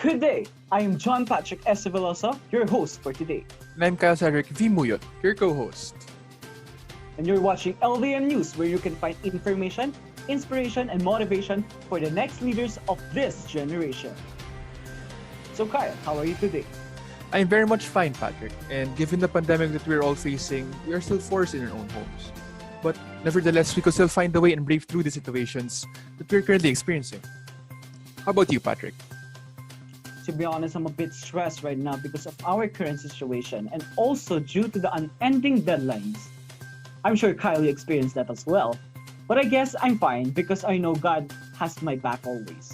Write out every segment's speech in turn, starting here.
Good day. I am John Patrick Estevelosa, your host for today. And I'm Kyle Cedric V. Muyot, your co-host. And you're watching LDM News, where you can find information, inspiration, and motivation for the next leaders of this generation. So Kyle, how are you today? I'm very much fine, Patrick, and given the pandemic that we're all facing, we are still forced in our own homes. But nevertheless, we could still find a way and brave through the situations that we're currently experiencing. How about you, Patrick? To be honest, I'm a bit stressed right now because of our current situation and also due to the unending deadlines. I'm sure Kyle experienced that as well. But I guess I'm fine because I know God has my back always.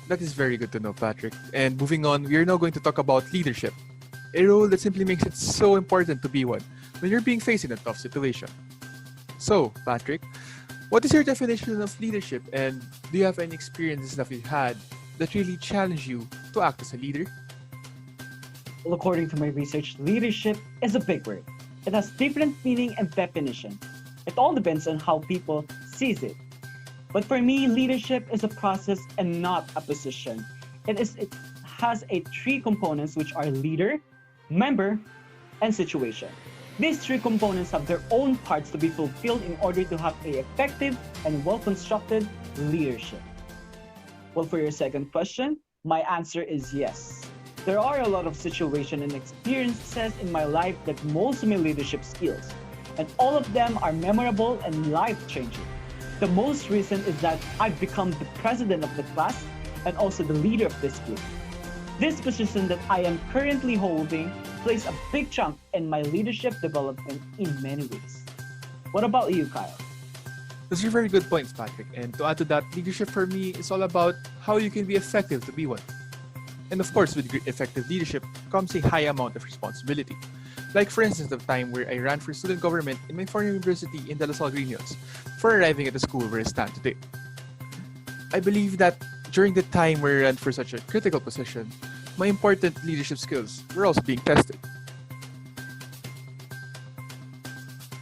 That is very good to know, Patrick. And moving on, we are now going to talk about leadership, a role that simply makes it so important to be one when you're being faced in a tough situation. So, Patrick, what is your definition of leadership, and do you have any experiences that you've had that really challenge you to act as a leader? Well, according to my research, leadership is a big word. It has different meaning and definition. It all depends on how people sees it. But for me, leadership is a process and not a position. It has three components, which are leader, member, and situation. These three components have their own parts to be fulfilled in order to have a effective and well-constructed leadership. Well, for your second question, my answer is yes. There are a lot of situations and experiences in my life that mold my leadership skills, and all of them are memorable and life-changing. The most recent is that I've become the president of the class and also the leader of this group. This position that I am currently holding plays a big chunk in my leadership development in many ways. What about you, Kyle? Those are very good points, Patrick. And to add to that, leadership for me is all about how you can be effective to be one. And of course, with effective leadership comes a high amount of responsibility. Like for instance, the time where I ran for student government in my foreign university in De La Salle Green Hills before arriving at the school where I stand today. I believe that during the time where I ran for such a critical position, my important leadership skills were also being tested.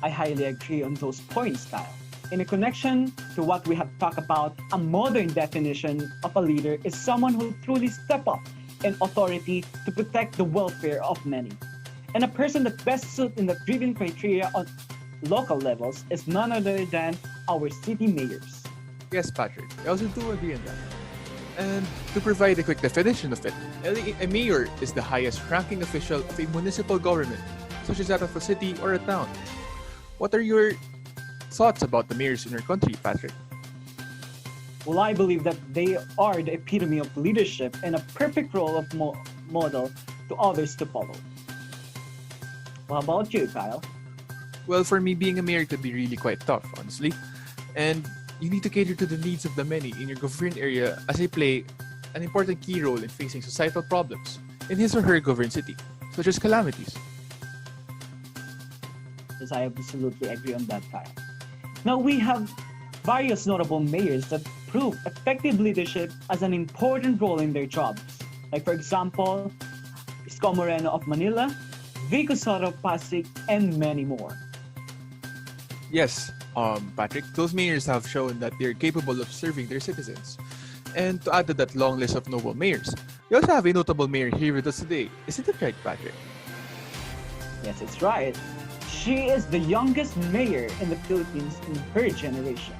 I highly agree on those points, Kyle. In a connection to what we have talked about, a modern definition of a leader is someone who truly steps up in authority to protect the welfare of many. And a person that best suits in the driven criteria on local levels is none other than our city mayors. Yes, Patrick, I also do agree on that. And to provide a quick definition of it, a mayor is the highest ranking official of a municipal government, such as that of a city or a town. What are your thoughts about the mayors in our country, Patrick? Well, I believe that they are the epitome of leadership and a perfect role of model to others to follow. What about you, Kyle? Well, for me, being a mayor could be really quite tough, honestly. And you need to cater to the needs of the many in your governed area as they play an important key role in facing societal problems in his or her governed city, such as calamities. Yes, I absolutely agree on that, Kyle. Now, we have various notable mayors that prove effective leadership as an important role in their jobs. Like, for example, Isko Moreno of Manila, Vico Soto of Pasig, and many more. Yes, Patrick, those mayors have shown that they're capable of serving their citizens. And to add to that long list of noble mayors, we also have a notable mayor here with us today. Isn't it right, Patrick? Yes, it's right. She is the youngest mayor in the Philippines in her generation.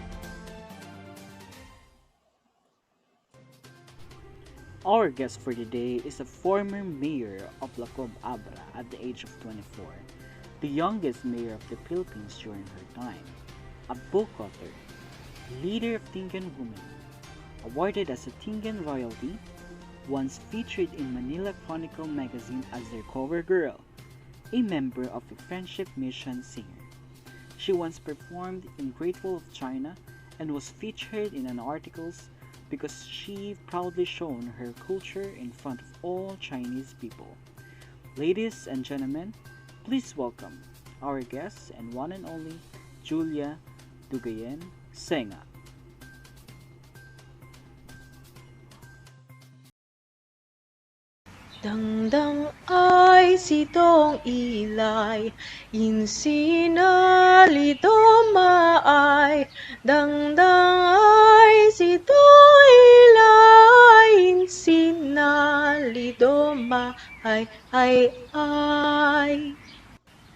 Our guest for today is a former mayor of Abra at the age of 24, the youngest mayor of the Philippines during her time, a book author, leader of Tinggan women, awarded as a Tinggan royalty, once featured in Manila Chronicle magazine as their cover girl, a member of a Friendship Mission singer. She once performed in Great Wall of China and was featured in an articles because she proudly shown her culture in front of all Chinese people. Ladies and gentlemen, please welcome our guest and one and only Julia Dugayen Senga. Dangdang ay sitong ilay, insinalito maay. Dangdang ay sitong ilay, ay.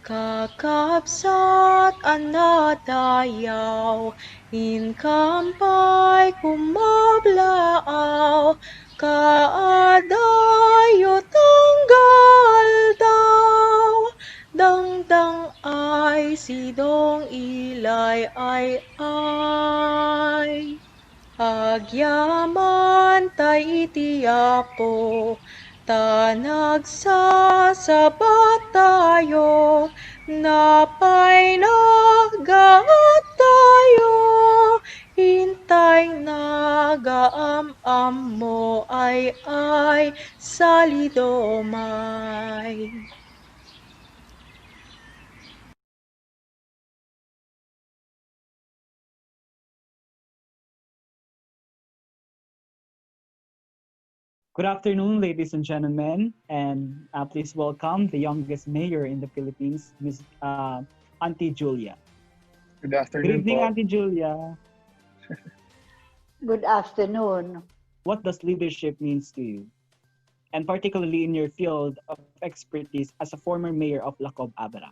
Kakabsat anadayaw, inkampay kumablaaw, kaadayo tanggal daw. Dangdang ay sidong ilay ay. Agyaman tay itiapo, tanagsasabat tayo, napay nagaat tayo, hintay nagaam-am mo ay salidomay. Good afternoon, ladies and gentlemen, and please welcome the youngest mayor in the Philippines, Miss Auntie Julia. Good Good afternoon evening, po. Auntie Julia. Good afternoon. What does leadership means to you? And particularly in your field of expertise as a former mayor of Lacob, Abra.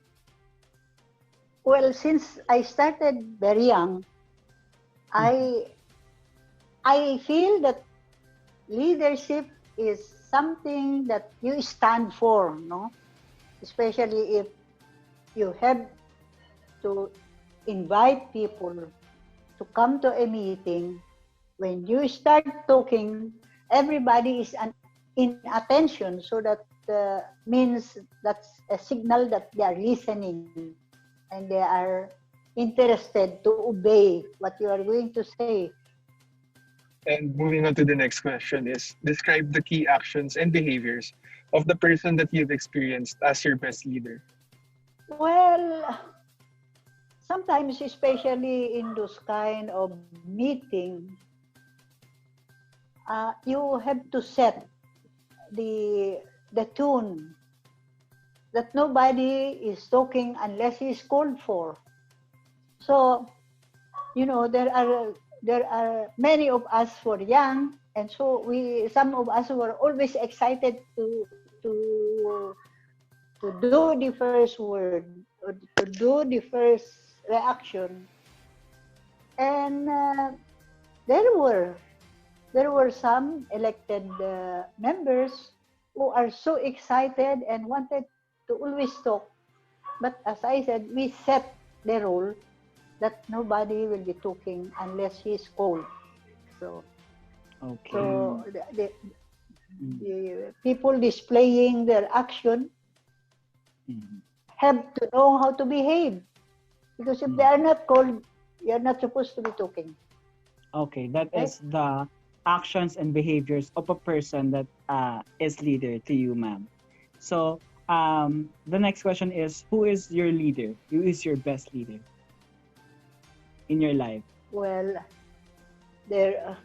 Well, since I started very young, I feel that leadership is something that you stand for, no? Especially if you have to invite people to come to a meeting. When you start talking, everybody is in attention, so that means that's a signal that they are listening and they are interested to obey what you are going to say. And moving on to the next question is describe the key actions and behaviors of the person that you've experienced as your best leader. Well, sometimes, especially in those kind of meeting, you have to set the tune that nobody is talking unless he is called for. So, there are many of us who are young, and so some of us were always excited to do the first word, or to do the first reaction. And there were some elected members who are so excited and wanted to always talk. But as I said, we set the rule that nobody will be talking unless he is called. So, Okay. so the people displaying their action have to know how to behave. Because if they are not called, you're not supposed to be talking. Okay, that Right? is the actions and behaviors of a person that is leader to you, ma'am. So the next question is, who is your leader? Who is your best leader in your life? Well, there.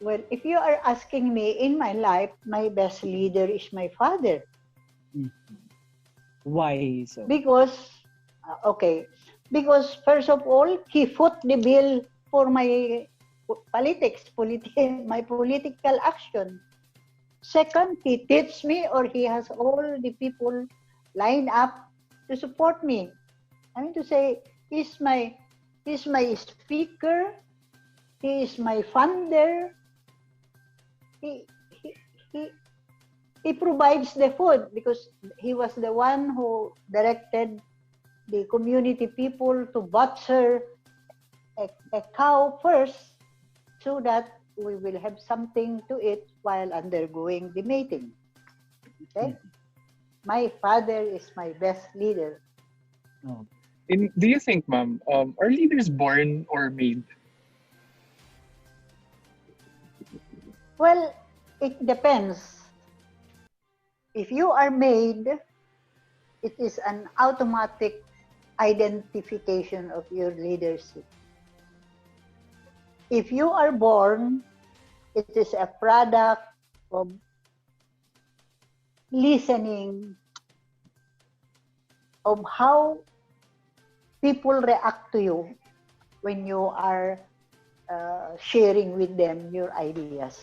Well, if you are asking me in my life, my best leader is my father. Why so? Because, because first of all, he foot the bill for my my political action. Second, he teach me, or he has all the people lined up to support me. I mean to say, he's my speaker, he is my funder, he, he, he, he provides the food because he was the one who directed the community people to butcher a cow first so that we will have something to eat while undergoing the mating. Okay? My father is my best leader. Oh. Do you think, ma'am, are leaders born or made? Well, it depends. If you are made, it is an automatic identification of your leadership. If you are born, it is a product of listening, of how people react to you when you are sharing with them your ideas.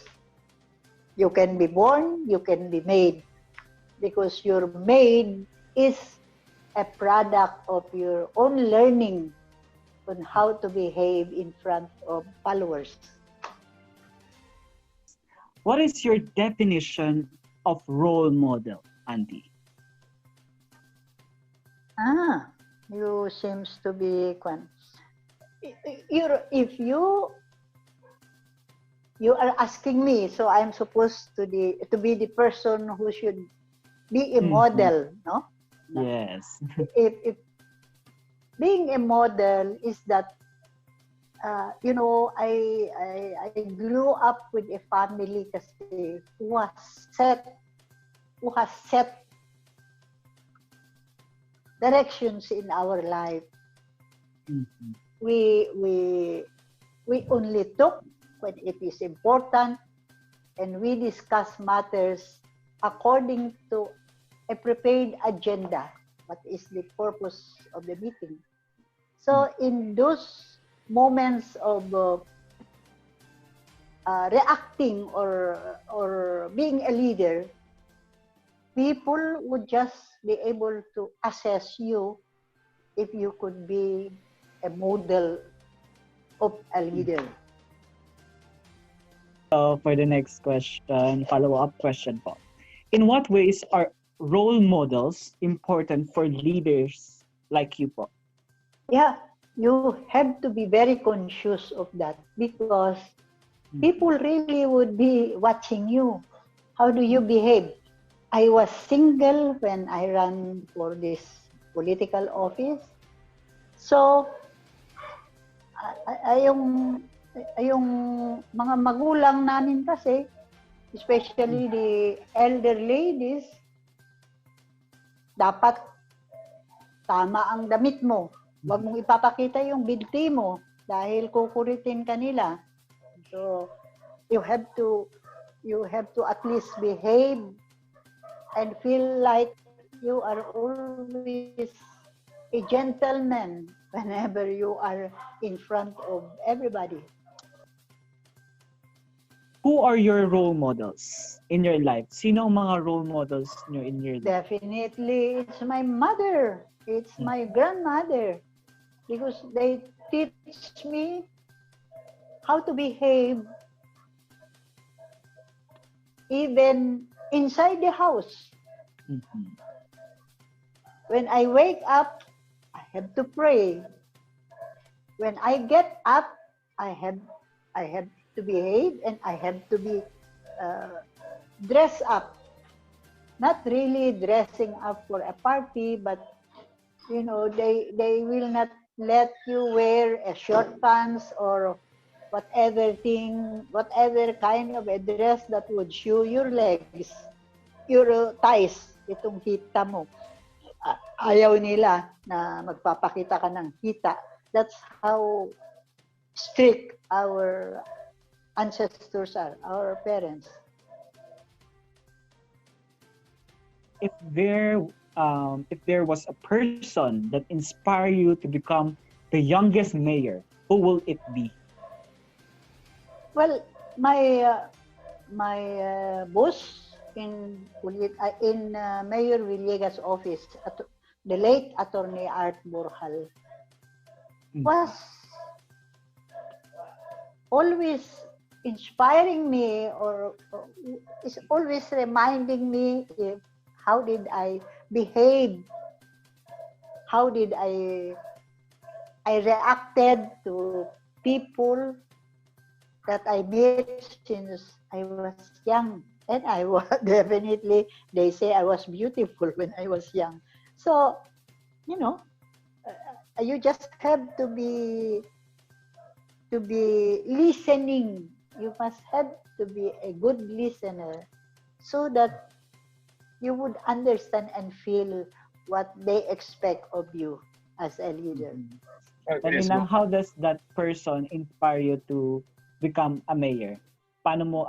You can be born, you can be made, because your made is a product of your own learning on how to behave in front of followers. What is your definition of role model, Auntie? You seems to be if you are asking me, so I'm supposed to be the person who should be a model, no? Yes. If being a model is that you know, I grew up with a family kasi who has set directions in our life. Mhm. We only talk when it is important, and we discuss matters according to a prepared agenda. What is the purpose of the meeting? So in those moments of reacting or being a leader, people would just be able to assess you if you could be a model of a leader. So for the next question, follow-up question po. In what ways are role models important for leaders like you po? Yeah, you have to be very conscious of that, because people really would be watching you. How do you behave? I was single when I ran for this political office. So, yung mga magulang namin kasi, especially the elder ladies, dapat tama ang damit mo. Huwag mong ipapakita yung binti mo dahil kukuritin ka nila. So, you have to at least behave and feel like you are always a gentleman whenever you are in front of everybody. Who are your role models in your life? Sino ang mga role models nyo in your life? Definitely, it's my mother. It's my grandmother. Because they teach me how to behave even inside the house. Mhm. When I wake up, I have to pray. When I get up, I have to behave, and I have to be dressed up. Not really dressing up for a party, but you know, they will not let you wear a short pants or whatever kind of a dress that would show your legs, your thighs, itong hita mo. Ayaw nila na magpapakita ka ng hita. That's how strict our ancestors are, our parents. If there was a person that inspired you to become the youngest mayor, who will it be? Well, my boss in Mayor Villegas' office, the late Attorney Art Borjal, was always inspiring me, or is always reminding me how did I behave, how did I reacted to people that I met since I was young. And I was definitely, they say I was beautiful when I was young. So, you know, you just have to be listening. You must have to be a good listener so that you would understand and feel what they expect of you as a leader. Kaninang, how does that person inspire you to become a mayor? Paano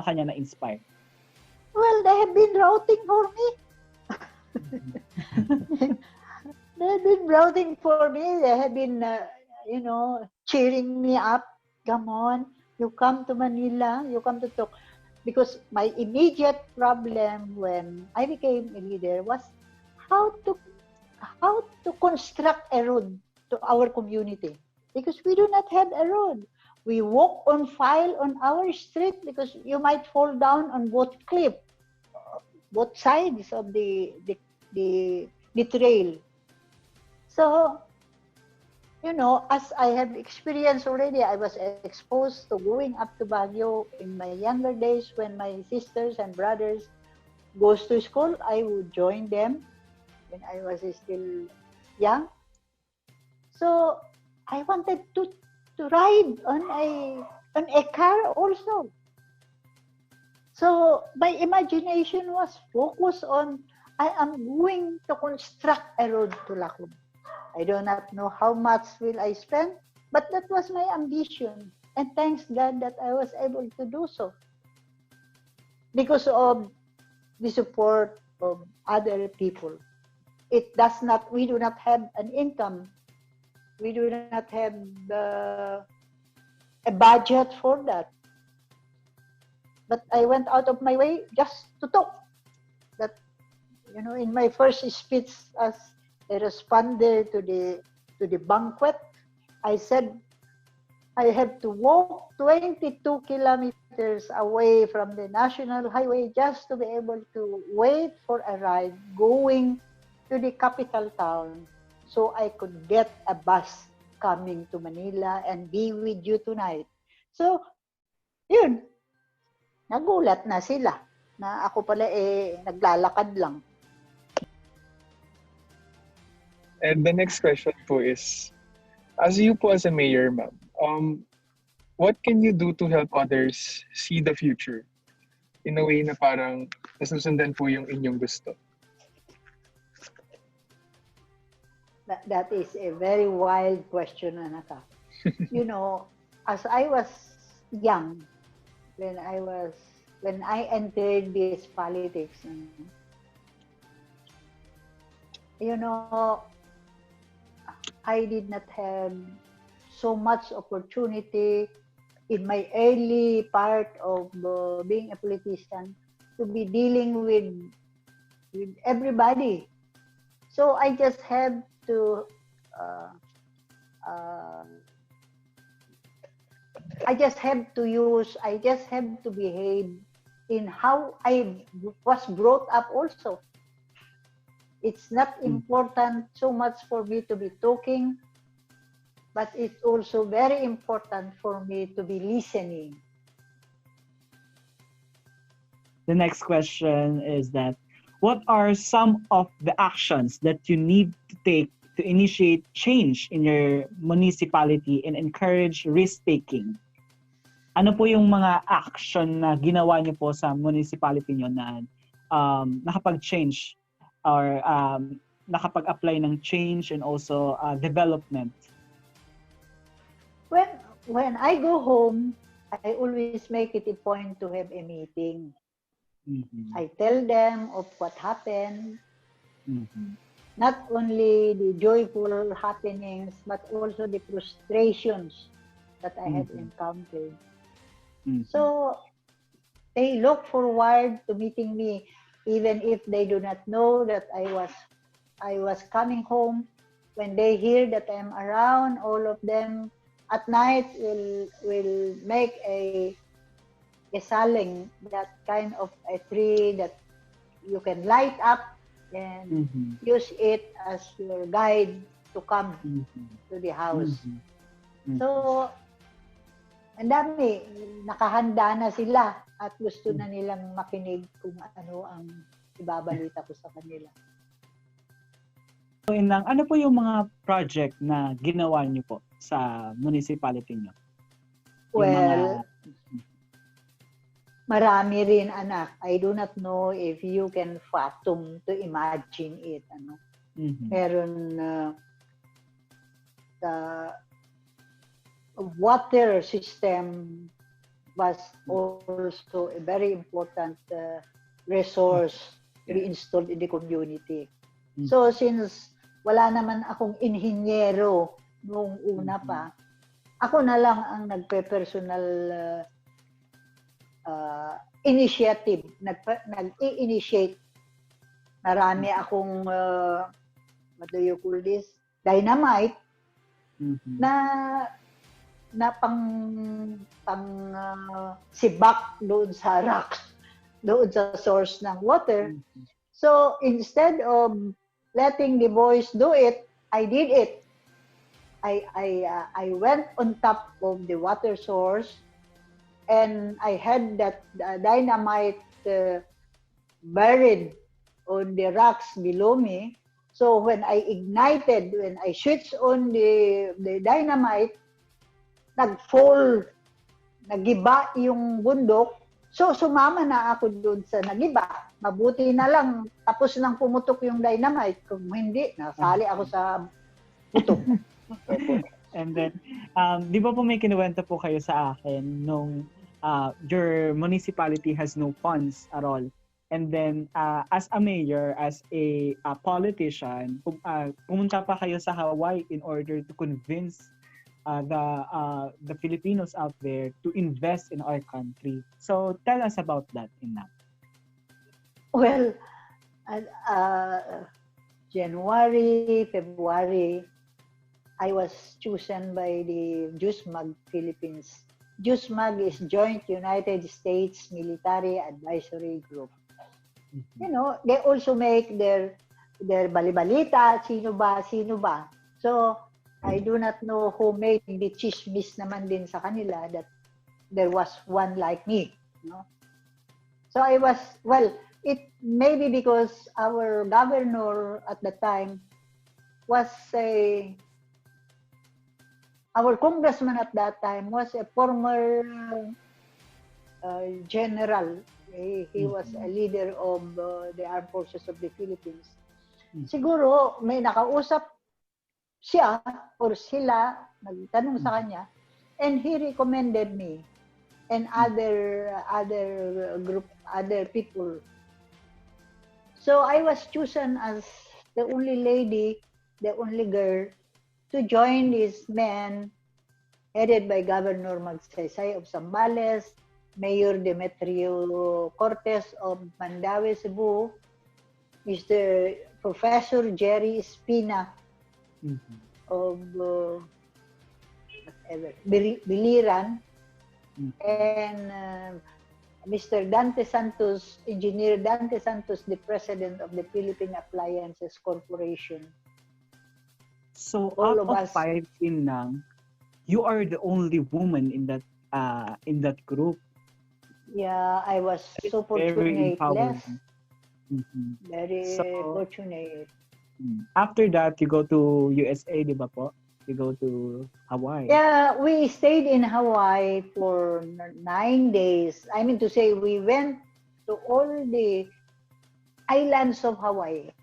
kanya na-inspire? Well, they have been routing for me. They have been routing for me. They have been, cheering me up. Come on, You come to Manila, you come to talk. Because my immediate problem when I became a leader was how to how to construct a road to our community. Because we do not have a road. We walk on file on our street because you might fall down on both sides of the trail. So, as I have experienced already, I was exposed to going up to Baguio in my younger days when my sisters and brothers goes to school. I would join them when I was still young. So I wanted to ride on a car also. So my imagination was focused on I am going to construct a road to Lacom. I do not know how much will I spend, but that was my ambition. And thanks God that I was able to do so. Because of the support of other people. We do not have an income. We do not have a budget for that. But I went out of my way just to talk. That, in my first speech as a responder to the banquet, I said I have to walk 22 kilometers away from the national highway just to be able to wait for a ride going to the capital town so I could get a bus coming to Manila and be with you tonight. So, yun, nagulat na sila na ako pala naglalakad lang. And the next question po is, as you po as a mayor, ma'am, what can you do to help others see the future in a way na parang nasusundan po yung inyong gusto? That is a very wild question, Anaka. As I was young, when I entered this politics, I did not have so much opportunity in my early part of being a politician to be dealing with everybody. So I just have to behave in how I was brought up also. It's not important so much for me to be talking, but it's also very important for me to be listening. The next question is that, what are some of the actions that you need to take to initiate change in your municipality and encourage risk-taking? Ano po yung mga action na ginawa niyo po sa municipality niyo na nakapag-change or nakapag-apply ng change and also development? When I go home, I always make it a point to have a meeting. Mm-hmm. I tell them of what happened, Mm-hmm. not only the joyful happenings, but also the frustrations that I have encountered. Mm-hmm. So they look forward to meeting me, even if they do not know that I was coming home. When they hear that I'm around, all of them at night will make a saling, that kind of a tree that you can light up and use it as your guide to come to the house. So, ang dami, nakahanda na sila at gusto na nilang makinig kung ano ang ibabalita ko sa kanila. So, ano po yung mga project na ginawa niyo po sa municipality niyo? Well, marami rin, anak. I do not know if you can fathom to imagine it. Meron the water system was also a very important resource to be installed in the community. So since wala naman akong inhinyero noong una pa, ako na lang ang nagpe-personal initiative, nag-i-initiate. Marami akong, what do you call this? Dynamite Mhm. na sibak doon sa rock, doon sa source ng water. Mhm. So instead of letting the boys do it, I did it. I went on top of the water source and I had that dynamite buried on the rocks below me. So when I switched on the dynamite, nag-fall, nagiba yung bundok. So sumama na ako doon sa nagiba. Mabuti na lang tapos nang pumutok yung dynamite. Kung hindi, nasali ako sa putok. And then, di ba po may kinuwento po kayo sa akin nung your municipality has no funds at all. And then, as a mayor, as a politician, pumunta pa kayo sa Hawaii in order to convince the Filipinos out there to invest in our country. So, tell us about that, Ina. Well, January, February, I was chosen by the JUSMAG Philippines. JUSMAG is Joint United States Military Advisory Group. You know, they also make their balibalita, sino ba. So, I do not know who made the chismis naman din sa kanila that there was one like me. You know? So I was, well, it may be because our governor at the time was our congressman at that time was a former general. He was a leader of the Armed Forces of the Philippines. Siguro may nakausap siya or sila, nagtanong sa kanya, and he recommended me and other people. So I was chosen as the only lady, the only girl, to join these men headed by Governor Magsaysay of Zambales, Mayor Demetrio Cortes of Mandaue, Cebu, Mr. Professor Jerry Espina of Biliran, and Mr. Dante Santos, Engineer Dante Santos, the President of the Philippine Appliances Corporation. So All out of of us. 5 Inang, you are the only woman in that group. Yeah, I was so Very fortunate. empowering. Very So, fortunate. after that, you go to USA, di ba po? You go to Hawaii. Yeah, we stayed in Hawaii for 9 days. I mean to say, we went to all the islands of Hawaii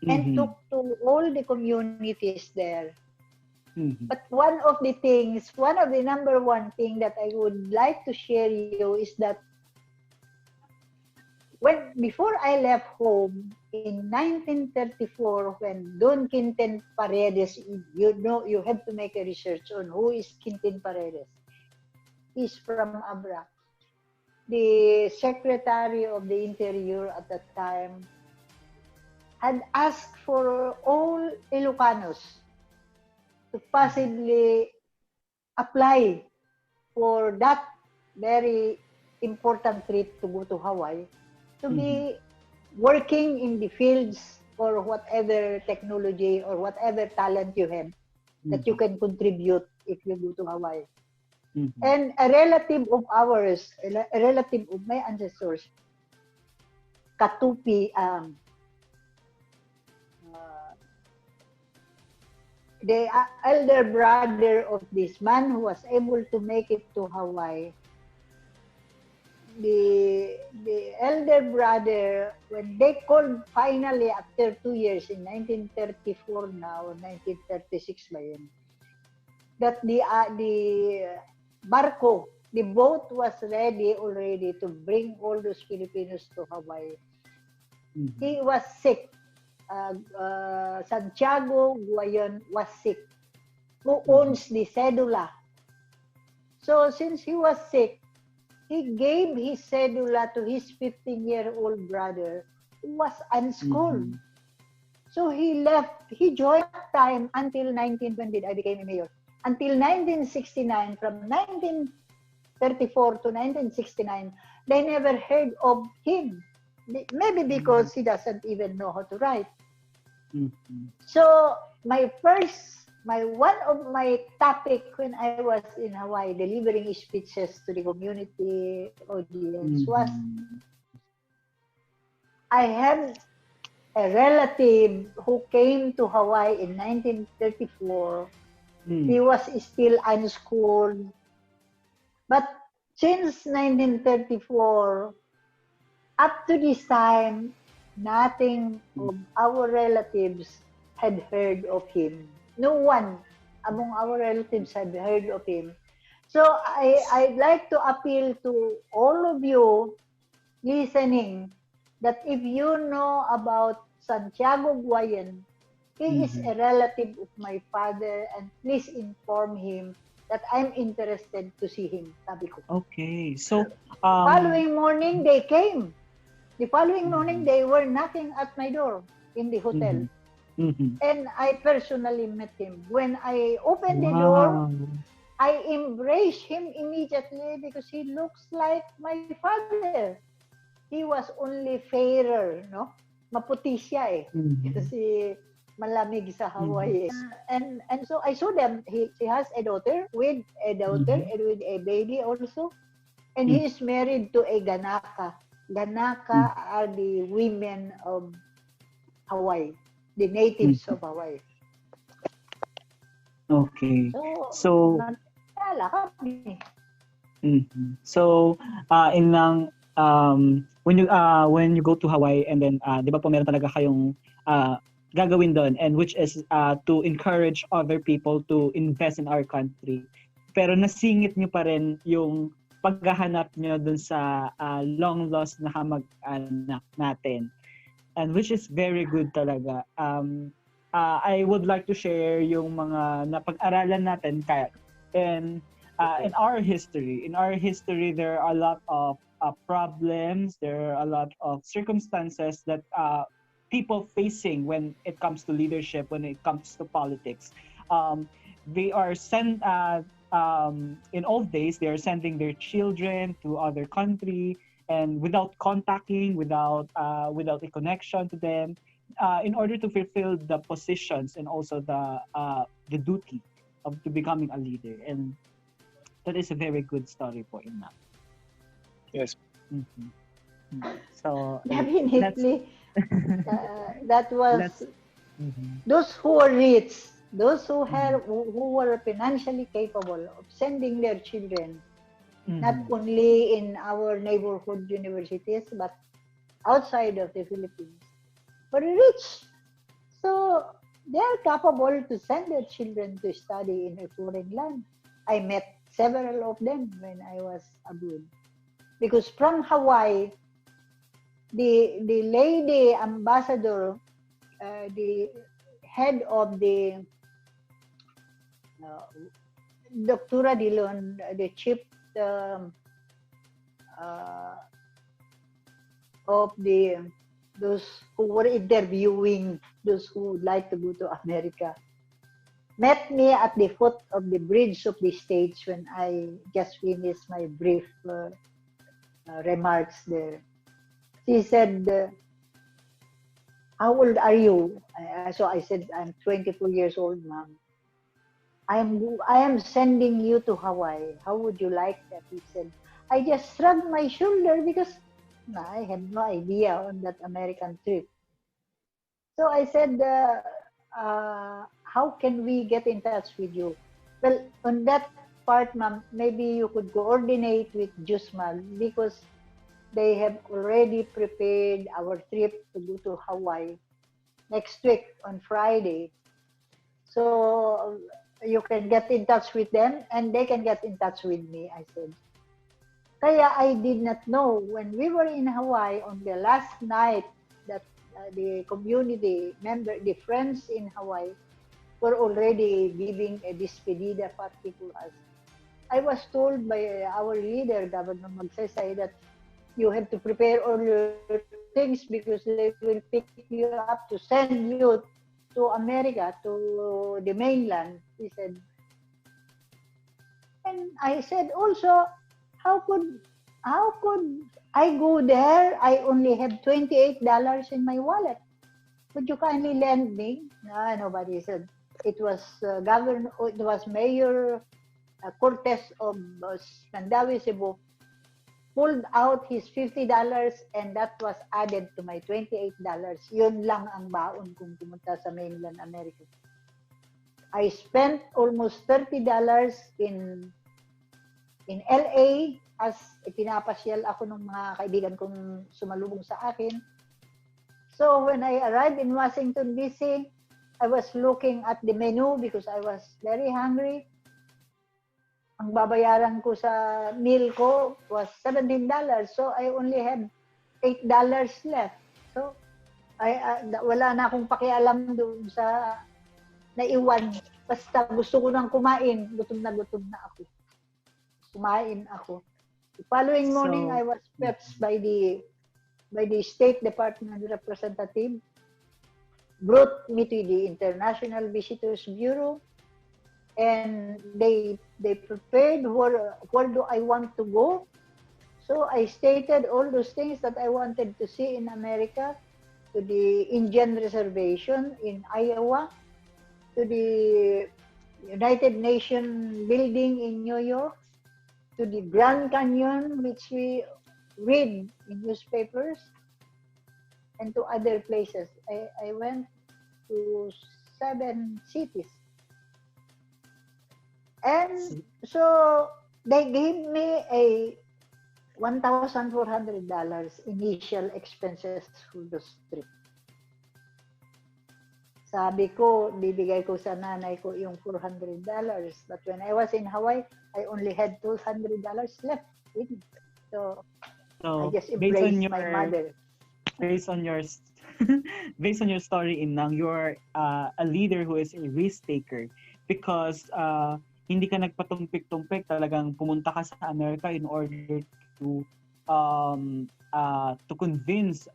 and took to all the communities there. But one of the number one thing that I would like to share you is that before I left home in 1934, when Don Quinten Paredes, you have to make a research on who is Quinten Paredes. He's from Abra. The Secretary of the Interior at that time had asked for all Ilocanos to possibly apply for that very important trip to go to Hawaii, to be working in the fields or whatever technology or whatever talent you have that you can contribute if you go to Hawaii. And a relative of ours, a relative of my ancestors, Katupi, the elder brother of this man who was able to make it to Hawaii, the elder brother, when they called finally after 2 years in 1934 now, 1936 ba yun, that the barko, the boat was ready already to bring all those Filipinos to Hawaii. He was sick. Santiago Guayon was sick, who owns the cedula So since he was sick, he gave his cedula to his 15-year-old brother who was unschooled. Mhm. So he left, he joined that time until 1920, I became a mayor. Until 1969, from 1934 to 1969, they never heard of him. Maybe because he doesn't even know how to write. Mhm. So my one of my topic when I was in Hawaii delivering speeches to the community audience was Mhm. I had a relative who came to Hawaii in 1934. He Mm. was still unschooled, but since 1934 up to this time, nothing of our relatives had heard of him. No one among our relatives had heard of him. So I'd like to appeal to all of you listening that if you know about Santiago Guayen, he is Mhm. a relative of my father and please inform him that I'm interested to see him, sabi ko. Okay. So, The um, following morning, they came. The following morning, mhm. they were knocking at my door in the hotel. Mhm. Mhm. And I personally met him. When I opened the door, Wow. I embraced him immediately because he looks like my father. He was only fairer, no? Maputi siya eh. Mhm. Kasi malamig sa Mhm. Hawaii. And so I saw them. He has a daughter Mhm. and with a baby also. And Mhm. he is married to a Ganaka. Mhm. Ganaka are the women of Hawaii, the natives Mhm. of Hawaii. Okay. So, So, nagkala kami. So, in lang when you go to Hawaii and then 'di ba po meron talaga kayong gagawin doon and which is to encourage other people to invest in our country. Pero nasingit niyo pa rin yung paghahanap niyo dun sa long lost na kamag-anak natin. And which is very good talaga. I would like to share yung mga napag-aralan natin kaya and in Okay. our history. In our history, there are a lot of problems. There are a lot of circumstances that people facing when it comes to leadership, when it comes to politics. They are sent in old days. They are sending their children to other country and without contacting, without a connection to them, in order to fulfill the positions and also the duty of to becoming a leader. And that is a very good story po in that. Yes. Mhm. So let's Definitely, that was let's mhm. those who were rich, those Mhm. who were financially capable of sending their children, not Mhm. only in our neighborhood universities, but outside of the Philippines, were rich. So they are capable to send their children to study in a foreign land. I met several of them when I was abroad. Because from Hawaii, the lady ambassador, the head of the uh, Doctora Dillon, the chief um, uh, of the those who were interviewing those who would like to go to America, met me at the foot of the bridge of the stage when I just finished my brief remarks there. She said, "How old are you?" So I said, "I'm 24 years old, ma'am. I am sending you to Hawaii. How would you like that?" He said. I just shrugged my shoulder because I had no idea on that American trip. So I said, "How can we get in touch with you?" Well, on that part, ma'am, maybe you could coordinate with Jusmal because they have already prepared our trip to go to Hawaii next week on Friday. So you can get in touch with them and they can get in touch with me, I said. Kaya I did not know when we were in Hawaii on the last night that the community member, the friends in Hawaii were already giving a despedida party to us. I was told by our leader, Governor Magsaysay, that you have to prepare all your things because they will pick you up to send you to America, to the mainland. He said, and I said also, how could I go there? I only have $28 in my wallet. Would you kindly lend me? No, nobody said. It was it was Mayor Cortez of Mandawi, Cebu, pulled out his $50 and that was added to my $28. Yun lang ang baon kung pumunta sa mainland America. I spent almost $30 in LA as pinapasyal ako ng mga kaibigan kong sumalubong sa akin. So when I arrived in Washington, D.C., I was looking at the menu because I was very hungry. Ang babayaran ko sa meal ko was $17. So I only had $8 left. So wala na akong pakialam doon sa naiwan. Basta gusto ko nang kumain. Gutom na ako. Kumain ako. The following morning, I was fetched by the State Department representative, brought me to the International Visitors Bureau, and they prepared where do I want to go. So I stated all those things that I wanted to see in America, to the Indian Reservation in Iowa, to the United Nations building in New York, to the Grand Canyon, which we read in newspapers, and to other places. I went to 7 cities. And so they gave me a $1,400 initial expenses for the trip. Sabi ko, bibigay ko sa nanay ko yung $400. But when I was in Hawaii, I only had $200 left with me. So I just embraced my mother. Based on your based on your story, Inang, you're a leader who is a risk taker because hindi ka nagpatumpik-tumpik, talagang pumunta ka sa Amerika in order to convince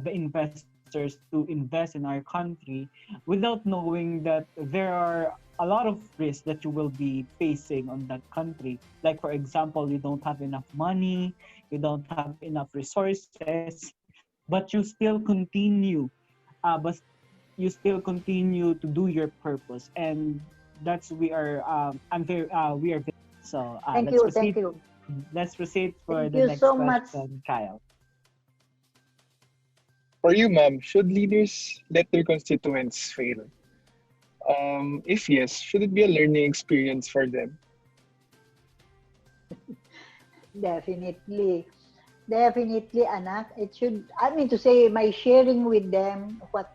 the investors to invest in our country without knowing that there are a lot of risks that you will be facing on that country. Like, for example, you don't have enough money, you don't have enough resources, but you still continue to do your purpose, and that's we are so thank you. Let's proceed for thank the you next so question, much. Kyle. For you, ma'am, should leaders let their constituents fail? If yes, should it be a learning experience for them? Definitely, anak. It should. I mean to say, my sharing with them what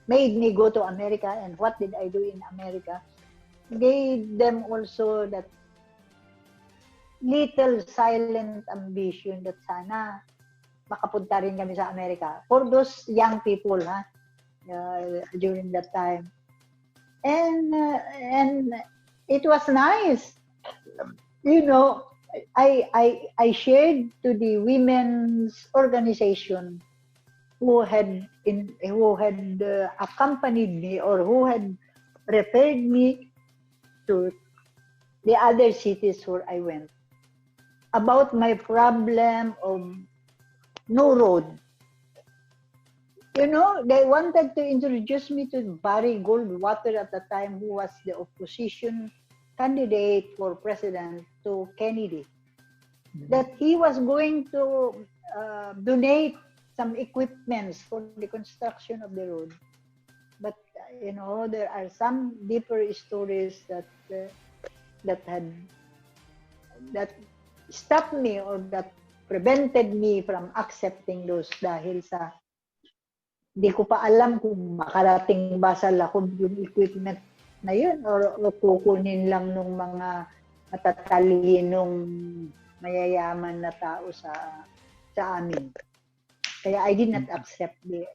made me go to America and what did I do in America gave them also that little silent ambition that sana makapunta rin kami sa Amerika. For those young people, during that time. And it was nice. You know, I shared to the women's organization who had accompanied me or who had referred me to the other cities where I went about my problem of no road. You know, they wanted to introduce me to Barry Goldwater at the time, who was the opposition candidate for president to Kennedy. That he was going to donate some equipments for the construction of the road. But, you know, there are some deeper stories that stopped me or that prevented me from accepting those dahil sa di ko pa alam kung makarating ba sa Lacob yung equipment na yun or kukunin lang ng mga matatalinong mayayaman na tao sa amin. Kaya I did not accept the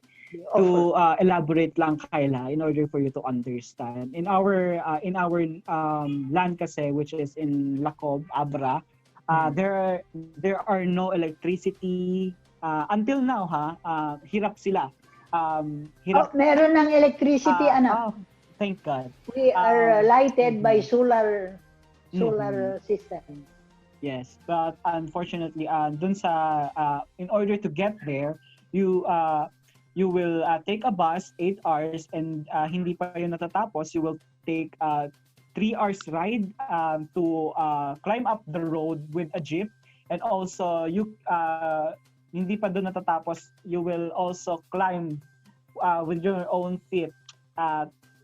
to elaborate lang, Kyla, in order for you to understand. In our land kasi, which is in Lacob, Abra, there are no electricity until now, hirap sila. Hirap. Meron ng electricity, anak. Thank God. We are lighted by Mhm. solar Mhm. system. Yes, but unfortunately, dun sa in order to get there, you will take a bus 8 hours, and hindi pa yun natatapos. You will take 3 hours ride to climb up the road with a jeep, and also hindi pa doon natatapos. You will also climb with your own feet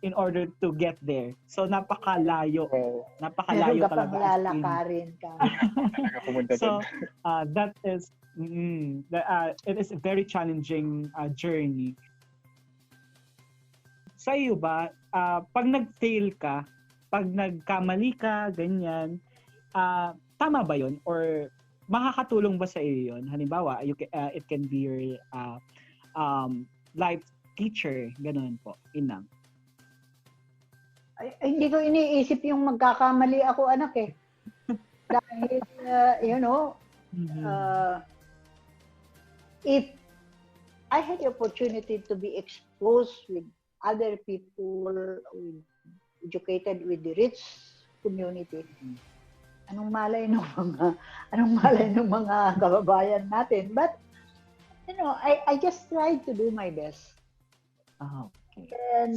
in order to get there. So napakalayo. Wow. Napakalayo Meron ka pang talaga. As in. lalakarin ka. Talaga pumunta So, doon. that is it is a very challenging journey. Sa iyo ba, pag nag-fail ka, pag nagkamali ka, ganyan, tama ba 'yon or makakatulong ba sa iyo 'yon? Halimbawa, it can be your life teacher, ganun po, inang. Hindi ko iniisip yung magkakamali ako, anak eh. Dahil, if I had the opportunity to be exposed with other people, educated with the rich community, anong malay ng mga kababayan natin? But, I just tried to do my best. Okay. And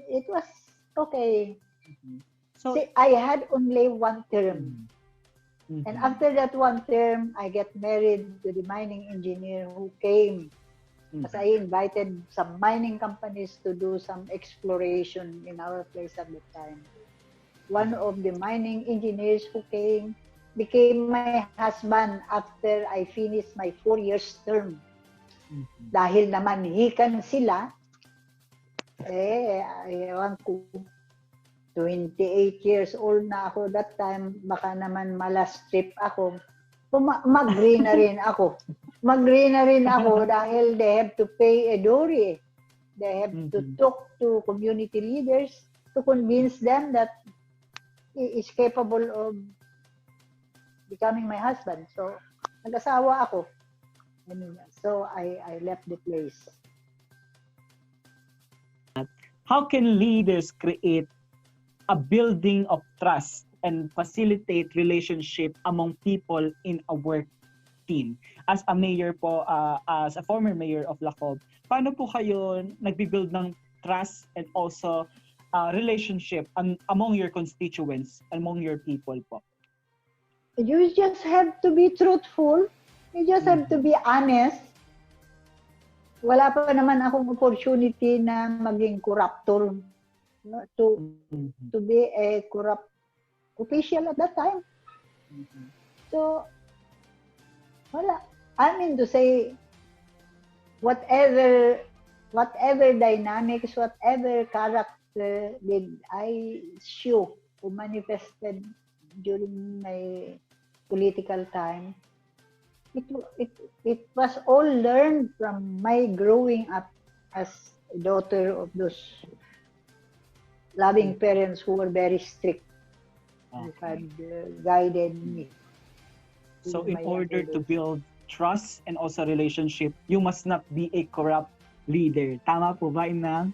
it was okay. So, See, I had only one term. And after that one term, I get married to the mining engineer who came. Because I invited some mining companies to do some exploration in our place at the time. One of the mining engineers who came became my husband after I finished my 4 years term. Dahil namanhikan sila, ewan ko, 28 years old na ako that time, baka naman malastrip ako. Mag-green na rin ako. Mag-green na rin ako dahil they have to pay a dowry. They have to talk to community leaders to convince them that he is capable of becoming my husband. So, nag-asawa ako. So, I left the place. How can leaders create a building of trust and facilitate relationship among people in a work team? As a mayor po, as a former mayor of Lacob, paano po kayo nagbi-build ng trust and also relationship among your constituents, among your people po? You just have to be truthful. You just have to be honest. Wala pa naman akong opportunity na maging corruptor. To be a corrupt official at that time. So, wala. I mean to say, whatever dynamics, whatever character did I show or manifested during my political time, it was all learned from my growing up as a daughter of those loving parents who were very strict. Who had guided me. So in order to build trust and also relationship, you must not be a corrupt leader. Tama po ba, Inang?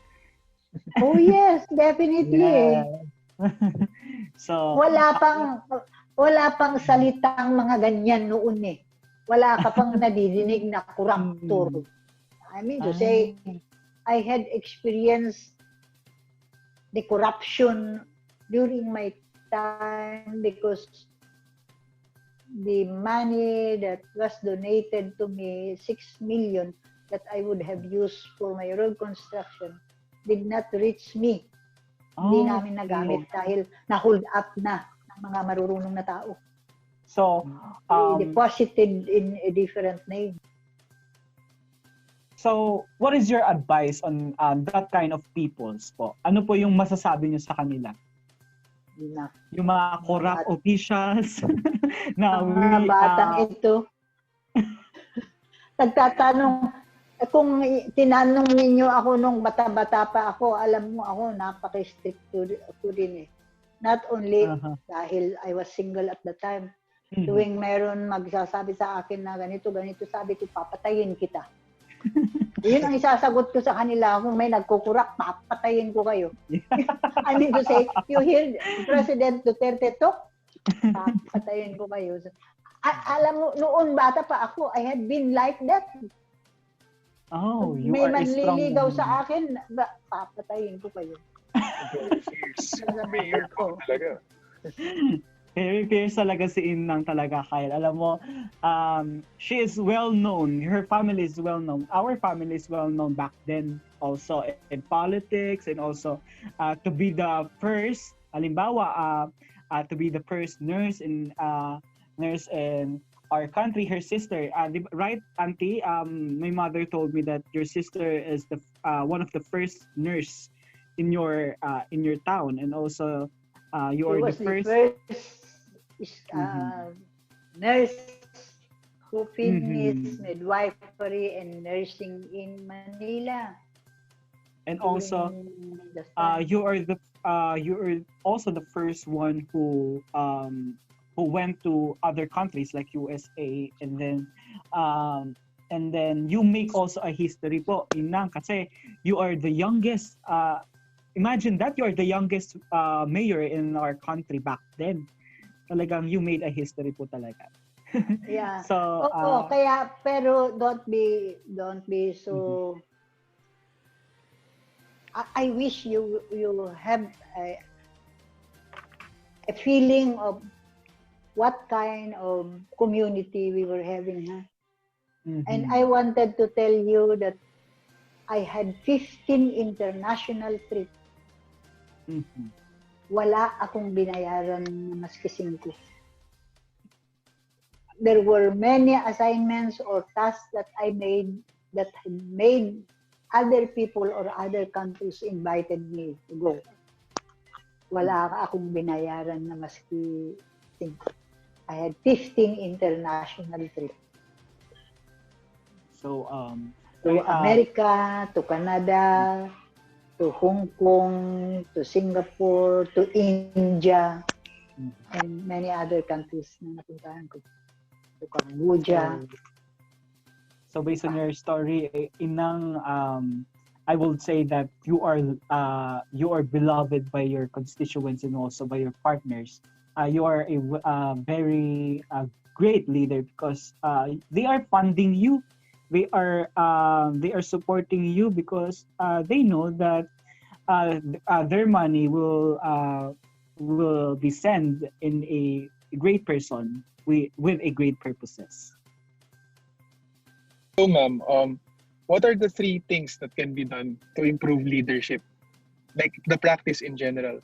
Oh yes, definitely. Yeah. So wala pang salitang mga ganyan noon eh. Wala ka pang nadidinig na corruptor. I mean to say, I had experienced the corruption during my time because the money that was donated to me, 6 million that I would have used for my road construction, did not reach me. Hindi namin nagamit dahil na-hold up na ng mga marurunong na tao. So, deposited in a different name. So, what is your advice on that kind of peoples po? Ano po yung masasabi niyo sa kanila? Yung mga corrupt officials na mga batang ito. Nagtatanong, Kung tinanong ninyo ako nung bata-bata pa ako, alam mo ako, napaka-strict ko din eh. Not only dahil I was single at the time, tuwing meron magsasabi sa akin na ganito, sabi ko, papatayin kita. Yun ang isasagot ko sa kanila. Kung may nagkukurak, papatayin ko kayo. I mean to say, you hear President Duterte talk, papatayin ko kayo. Alam mo, noon bata pa ako, I had been like that. Oh, you may are a strong manliligaw woman. sa akin, papatayin ko kayo. Mayor ko talaga. Very fierce talaga si Inang talaga, Kyle. Alam mo, she is well known. Her family is well known. Our family is well known back then also in politics and also to be the first, halimbawa, to be the first nurse in our country. Her sister, right, Auntie? My mother told me that your sister is the one of the first nurse in your town, and also you are the first nurse who finished midwifery and nursing in Manila. And also, you are also the first one who went to other countries like USA, and then you make also a history po, Inang, kasi you are the youngest. Imagine that you are the youngest mayor in our country back then. Talagang you made a history po talaga. Yeah. So, kaya pero don't be so. I wish you have a feeling of what kind of community we were having, huh? And I wanted to tell you that I had 15 international trips. Wala akong binayaran na maski 5. There were many assignments or tasks that I made that made other people or other countries invited me to go. Wala akong binayaran na maski 5. I had 15 international trips. So, to America, to Canada, to Hong Kong, to Singapore, to India, and many other countries na napuntahan ko. To Cambodia. So based on your story, Inang, I would say that you are beloved by your constituents and also by your partners. You are a very great leader because they are funding you. They are supporting you because they know that their money will be sent in a great person with a great purposes. So, ma'am, what are the 3 things that can be done to improve leadership, like the practice in general?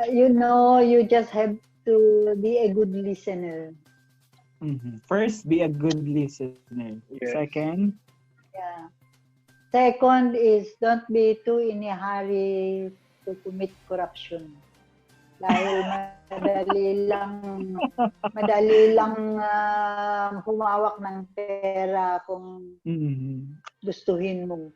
You just have to be a good listener. First, be a good listener. Yes. Second, Second is don't be too in a hurry to commit corruption. Dahil madali lang humawak ng pera kung gustuhin mo.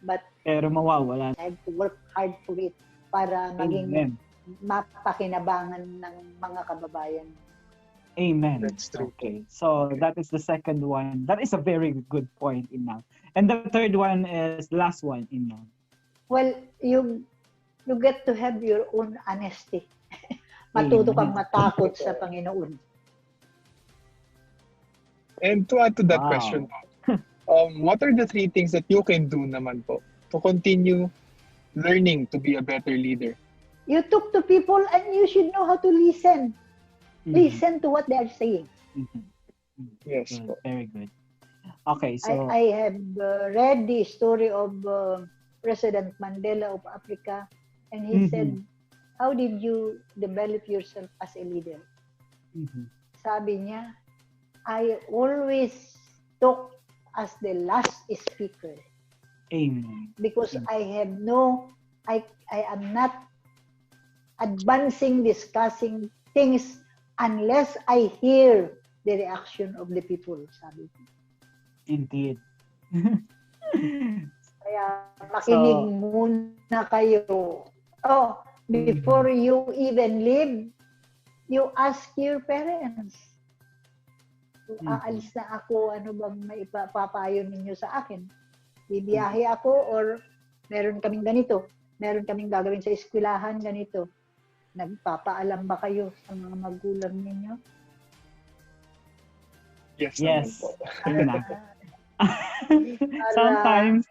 But pero mawawala. I have to work hard for it para maging mapakinabangan ng mga kababayan. Amen. That's true. Okay. So that is the second one. That is a very good point, Inang. And the third one is the last one, Inang. Well, you get to have your own honesty. Matuto kang matakot sa Panginoon. And to add to that question, what are the 3 things that you can do naman po to continue learning to be a better leader? You talk to people and you should know how to listen. Listen to what they are saying. Yes. Good. Very good. Okay, so I have read the story of President Mandela of Africa, and he said, how did you develop yourself as a leader? Sabi niya, I always talk as the last speaker. Amen. Because I am not advancing, discussing things unless I hear the reaction of the people, sabi ko. Indeed. Kaya makinig So, muna kayo. Oh, before you even leave, you ask your parents. Kung aalis na ako, ano bang maipapayo ninyo sa akin? Bibiyahe ako or meron kaming ganito? Meron kaming gagawin sa eskwelahan ganito? Nagpapaalam ba kayo sa mga magulang ninyo? Yes, yes. naman po. Yun na. Para, Sometimes.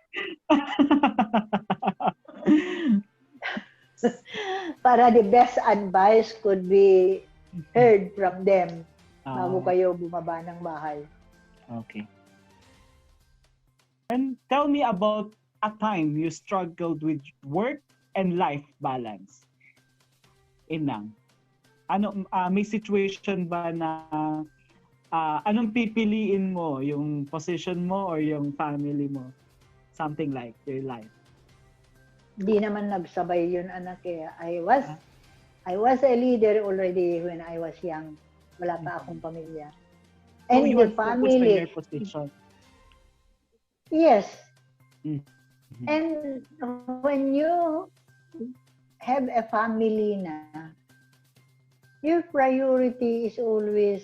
para the best advice could be heard from them bago Oh, kayo bumaba ng bahay. okay. And tell me about a time you struggled with work and life balance. Inang. May situation ba na anong pipiliin mo? Yung position mo or yung family mo? Something like your life. Hindi naman nagsabay yun, anak. I was a leader already when I was young. Wala pa akong pamilya. So And you the are focused on your family, position. yes. Mhm. And when you have a family na, your priority is always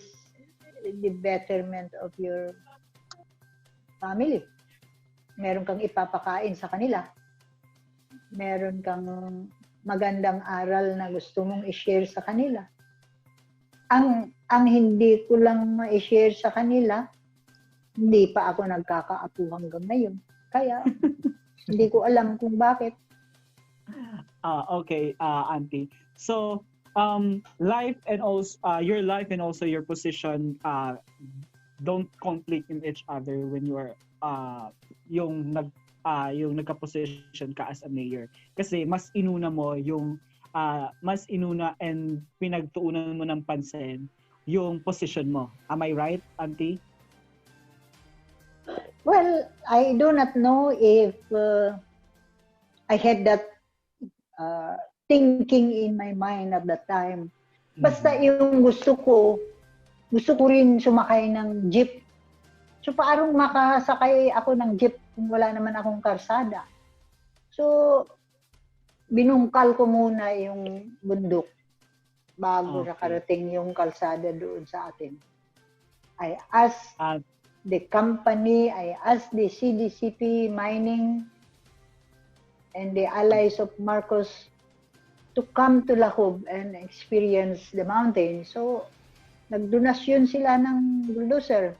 the betterment of your family. Meron kang ipapakain sa kanila. Meron kang magandang aral na gusto mong i-share sa kanila. Ang hindi ko lang ma-share sa kanila, hindi pa ako nagkakaapo hanggang ngayon. Kaya, hindi ko alam kung bakit. Okay, Auntie. So, life and also your life and also your position don't conflict in each other when you are yung nagka-position ka as a mayor. Kasi mas inuna mo yung mas inuna and pinagtuunan mo ng pansin yung position mo. Am I right, Auntie? Well, I do not know if I had that thinking in my mind at that time. Basta yung gusto ko rin sumakay ng jeep. So, paano makasakay ako ng jeep kung wala naman akong karsada? So, binungkal ko muna yung bundok bago Okay. nakarating yung kalsada doon sa atin. I asked Uh, the company, I asked the CDCP Mining and the allies of Marcos to come to Lahob and experience the mountain. So, nagdonasyon sila ng bulldozer.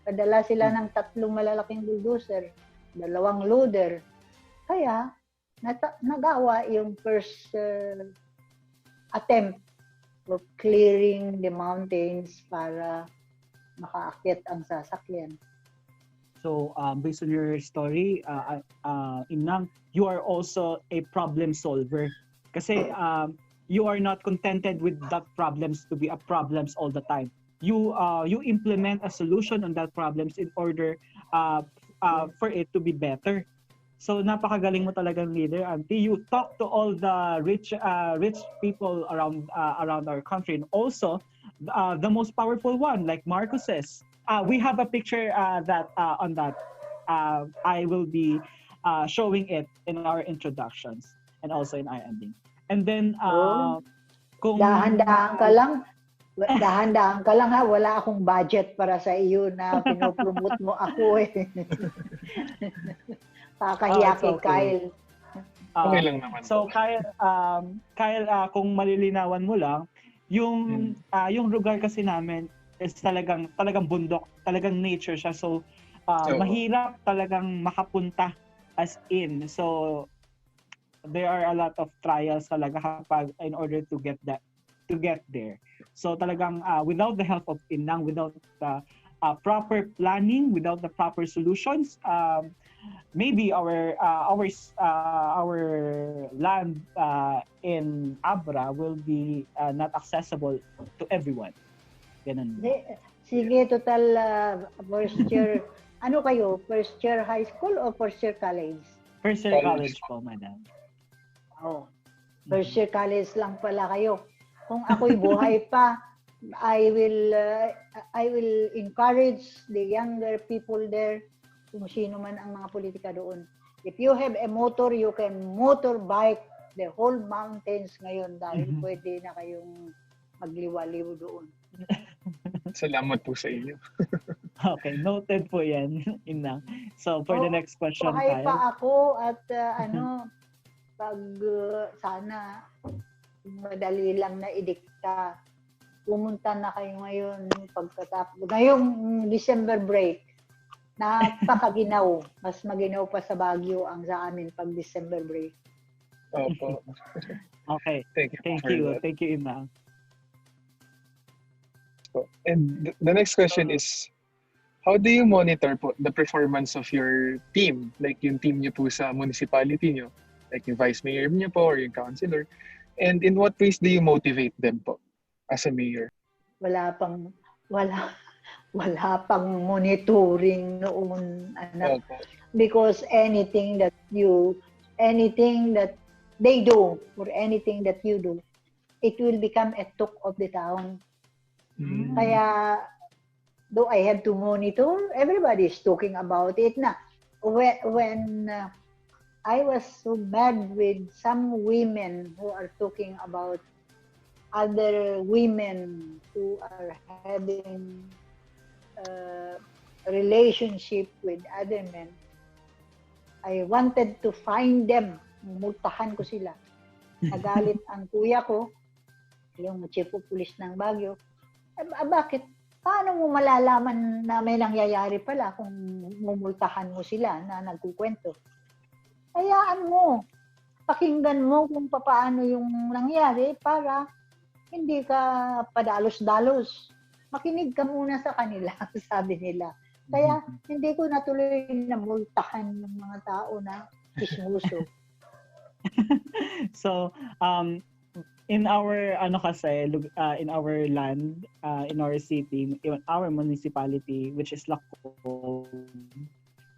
Padala sila ng 3 malalaking bulldozer, 2 loader. Kaya, nagawa yung first attempt of clearing the mountains para makaakyat ang sasakyan. So, based on your story, Inang, you are also a problem solver. Kasi you are not contented with that problems to be a problems all the time. You implement a solution on that problems in order for it to be better. So napakagaling mo talagang leader, Auntie. You talk to all the rich people around our country, and also the most powerful one, like Marcos's. We have a picture that on that. I will be showing it in our introductions and also in our ending. And then kung Dahan-dahan ka lang ha, wala akong budget para sa iyo na pinopromote mo ako eh. Kakahiya kay okay. Kyle. Okay lang naman. So Kyle, kung malilinawan mo lang, yung lugar kasi namin is talagang bundok, talagang nature siya. So mahirap talagang makapunta as in. So there are a lot of trials talaga kapag in order to get there. So talagang without the help of Inang, without the proper planning, without the proper solutions, maybe our land in Abra will be not accessible to everyone. Ganun. Sige, total first year. Ano kayo? First year high school o first year college? First year college po, madam. Oh. First year college lang pala kayo. Kung ako'y buhay pa, I will encourage the younger people there kung sino man ang mga politika doon. If you have a motor, you can motorbike the whole mountains ngayon dahil pwede na kayong magliwaliw doon. Salamat po sa inyo. Okay, noted po yan, Inang. So, for the next question, Buhay Kyle. pa ako at pag sana madali lang na idikta. Pumunta na kayo ngayon pagkatapos. Ngayong December break, napakaginaw. Mas maginaw pa sa Baguio ang sa amin pag December break. Opo. Okay, Thank you thank for you. that. Thank you, Inang. And the next question is, how do you monitor po the performance of your team? Like yung team niyo po sa municipality niyo, like yung vice mayor niyo po or yung councilor. And in what ways do you motivate them po as a mayor? Wala pang monitoring noon, anak. Opo. Because anything that they do or anything that you do, it will become a talk of the town. Mm. Kaya, though I have to monitor, everybody is talking about it na. When I was so mad with some women who are talking about other women who are having a relationship with other men, I wanted to find them. Multahan ko sila. Nagalit ang kuya ko, yung chief of police ng Baguio. Bakit? Paano mo malalaman na may nangyayari pala kung mumultahan mo sila na nagkukwento? Hayaan mo. Pakinggan mo kung paano yung nangyari para hindi ka padalos-dalos. Makinig ka muna sa kanila, sabi nila. Kaya hindi ko natuloy na multahan ng mga tao na ismuso. So, in our in our land, in our city, in our municipality, which is Lacon,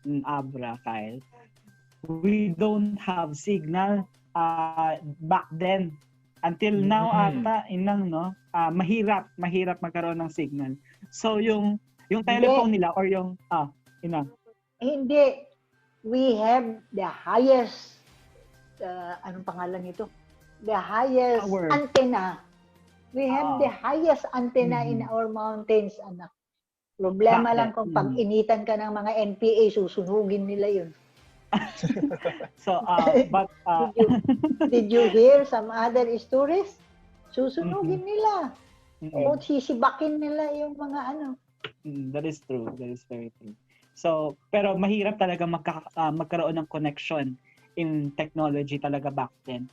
in Abra, Kyle, we don't have signal back then. Until now ata, Inang, no? Mahirap magkaroon ng signal. So yung telephone nila or yung Inang. Hindi. We have the highest anong pangalan nito? The highest Tower. antenna. We have the highest antenna in our mountains, anak. Problema Bakit? lang kung pag-initan ka ng mga NPA, susunugin nila yun. So, but Did you hear some other stories? Susunugin nila. O sisibakin nila yung mga ano. That is true. That is very true. So, pero mahirap talaga magkaroon ng connection in technology talaga back then.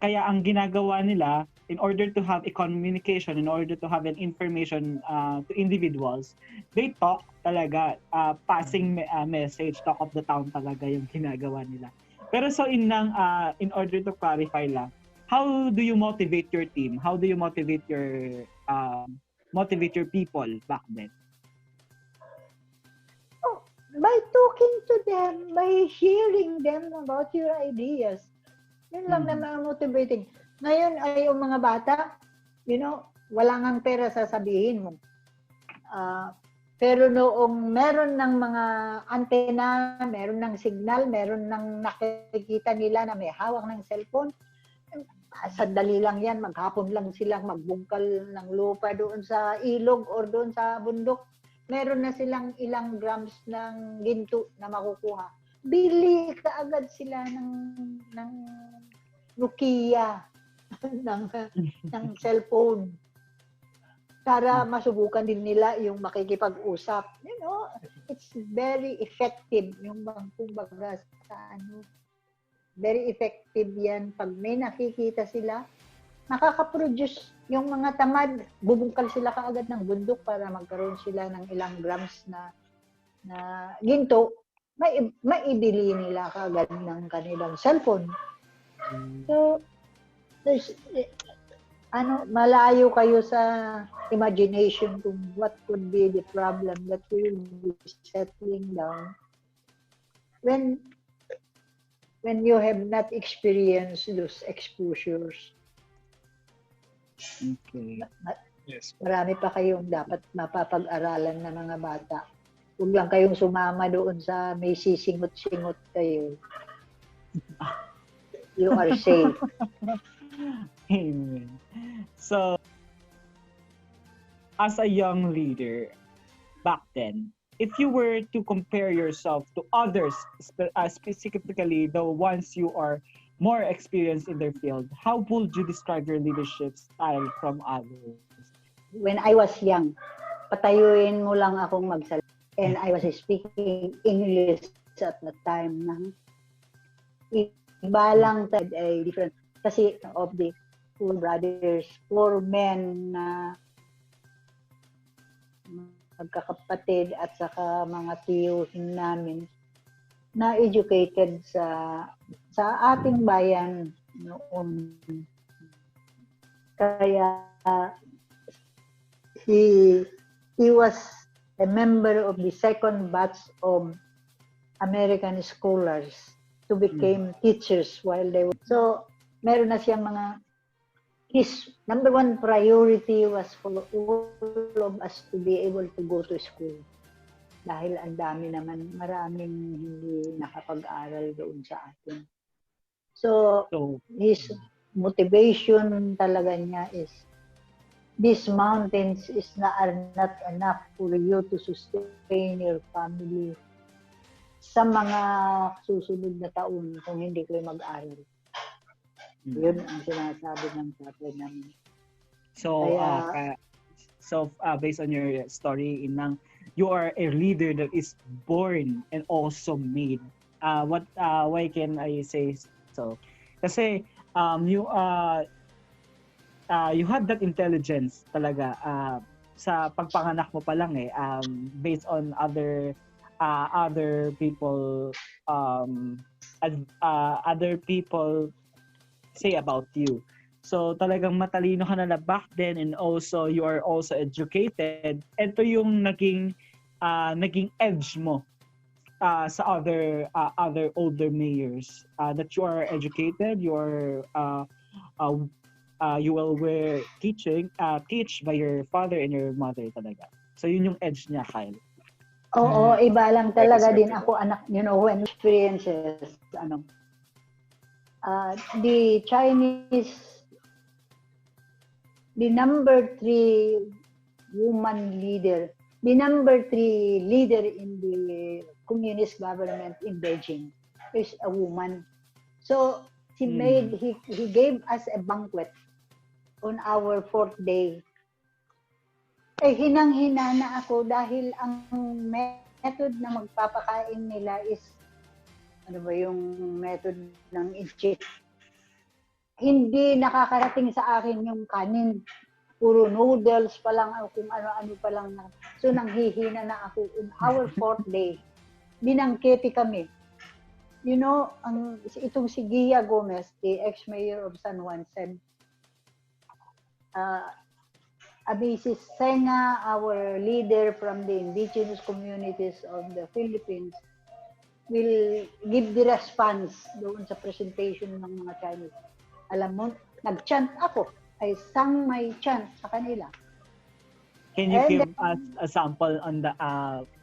Kaya ang ginagawa nila, in order to have a communication, in order to have an information to individuals, they talk talaga, passing message, talk of the town talaga yung ginagawa nila. Pero so in order to clarify lang, how do you motivate your team? How do you motivate your people back then? By talking to them, by hearing them about your ideas. Yun lang naman ang motivating. Ngayon ay yung mga bata, wala ngang pera sasabihin mo. Pero noong meron ng mga antena, meron ng signal, meron ng nakikita nila na may hawak ng cellphone, sandali lang yan, maghapon lang silang magbungkal ng lupa doon sa ilog or doon sa bundok. Meron na silang ilang grams ng ginto na makukuha. Bili kaagad sila ng Nokia, ng cellphone. Para masubukan din nila yung makikipag-usap. It's very effective yung kumbaga sa very effective yan. Pag may nakikita sila, nakaka-produce yung mga tamad, bubungkal sila kaagad ng bundok para magkaroon sila ng ilang grams na ginto, maibili nila kaagad ng kanilang cellphone. So, malayo kayo sa imagination kung what could be the problem that will be settling down when you have not experienced those exposures. Okay. Yes. Marami pa kayong dapat mapapag-aralan na mga bata Huwag lang kayong sumama doon sa may sisingot-singot kayo. You are safe. Amen. So, as a young leader back then, if you were to compare yourself to others, specifically the ones you are more experienced in their field, how would you describe your leadership style from others? When I was young, patayuin mo lang akong magsalita. And I was speaking English at the time na iba lang ay different kasi of the four brothers, four men na magkakapatid at saka mga tiyuhin namin na educated sa ating bayan noon. Kaya he was a member of the second batch of American scholars to become teachers while they were. So, meron na siyang mga, his number one priority was for all of us to be able to go to school. Dahil ang dami naman, maraming hindi nakapag-aral doon sa atin. So his motivation talaga niya is, these mountains are not enough for you to sustain your family sa mga susunod na taon kung hindi kayo mag-aral. Yun ang sinasabi ng tatay namin. So, based on your story, Inang, you are a leader that is born and also made. Why can I say so? Kasi you had that intelligence talaga sa pagpanganak mo pa lang based on other people say about you. So talagang matalino ka na back then, and also you are also educated. Ito yung naging edge mo sa other older mayors, that you are educated, you were teach by your father and your mother talaga. So yun yung edge niya, Kyle. Oo, iba lang talaga din ako, anak, when experiences, the Chinese, the number 3 woman leader, the number 3 leader in the communist government in Beijing is a woman. So he gave us a banquet on our 4th day. Hinang-hina na ako dahil ang method na magpapakain nila is, yung method ng inchik. Hindi nakakarating sa akin yung kanin. Puro noodles pa lang, kung ano-ano pa lang. So nanghihina na ako. On our 4th day, binangkete kami. Itong si Gia Gomez, the ex-mayor of San Juan, said, Mrs. Senga, our leader from the indigenous communities of the Philippines, will give the response doon sa presentation ng mga Chinese. Alam mo, nag-chant ako. I sang my chant sa kanila. Can you give us a sample on the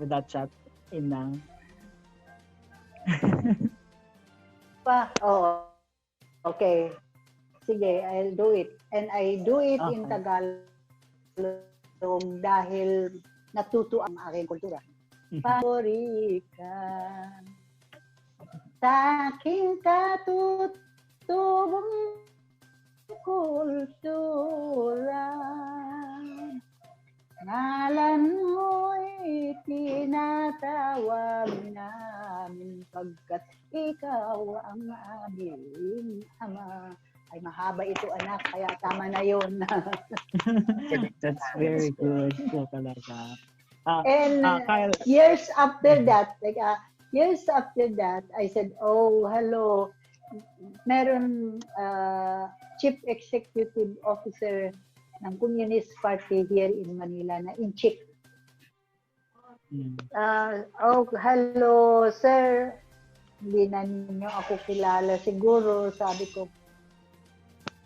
with that chant, Inang? Okay. Sige, I'll do it. And I do it in Tagalog dahil natuto ang aking kultura. Paborikan sa aking katutubong kultura, ngalan mo'y tinatawag namin pagkat ikaw ang aming ama. Ay, mahaba ito, anak, kaya tama na yun. That's very good. So talaga. And Kyle, years after that, I said, oh, hello, meron chief executive officer ng Communist Party here in Manila na in-chick. Hello, sir. Hindi na ninyo ako kilala. Siguro, sabi ko,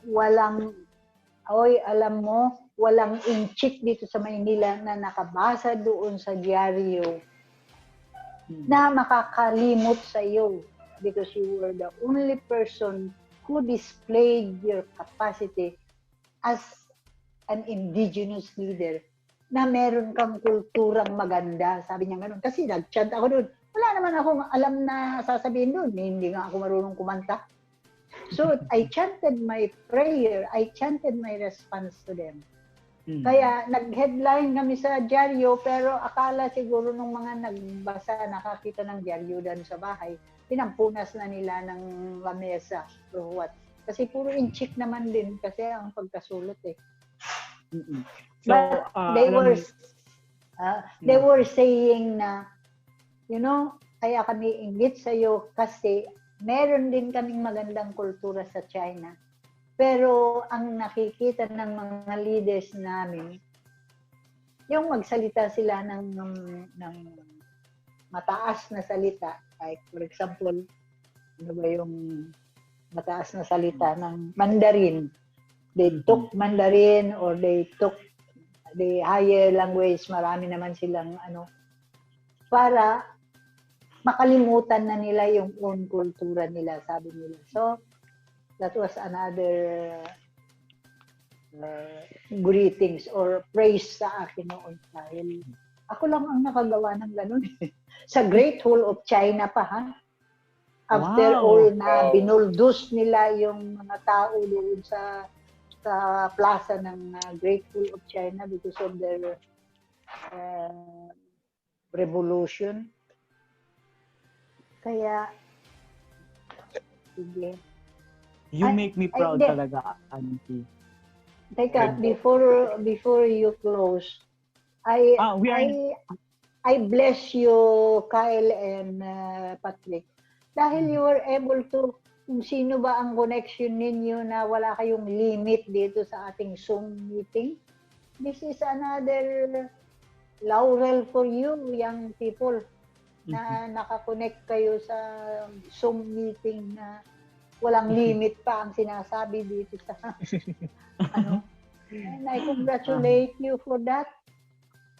alam mo, walang in-chick dito sa Maynila na nakabasa doon sa dyaryo na makakalimot sa iyo because you were the only person who displayed your capacity as an indigenous leader na meron kang kulturang maganda. Sabi niya gano'n. Kasi nag-chant ako doon. Wala naman akong alam na sasabihin doon. Hindi nga ako marunong kumanta. So, I chanted my prayer. I chanted my response to them. Kaya nag-headline kami sa dyaryo, pero akala siguro nung mga nagbasa, nakakita ng dyaryo doon sa bahay, pinampunas na nila ng lamesa or what. Kasi puro inchik naman din kasi ang pagkasulat eh. So, But they were saying na, you know, kaya kami inggit sa'yo kasi meron din kaming magandang kultura sa China. Pero ang nakikita ng mga leaders namin, yung magsalita sila ng mataas na salita. Like, for example, ano ba yung mataas na salita ng Mandarin? They took Mandarin or they took the higher language. Marami naman silang para makalimutan na nila yung own kultura nila, sabi nila. So, that was another greetings or praise sa akin noon dahil ako lang ang nakagawa ng ganun. Sa Great Wall of China pa, ha? After all na binuldus nila yung mga tao doon sa plaza ng Great Wall of China because of their revolution. Kaya, sige. You make me proud talaga, Auntie. Teka, before you close, I bless you, Kyle and Patrick, dahil you were able to, kung sino ba ang connection ninyo na wala kayong limit dito sa ating Zoom meeting. This is another laurel for you, young people, na nakakonect kayo sa Zoom meeting na walang limit pa ang sinasabi dito sa And I congratulate you for that.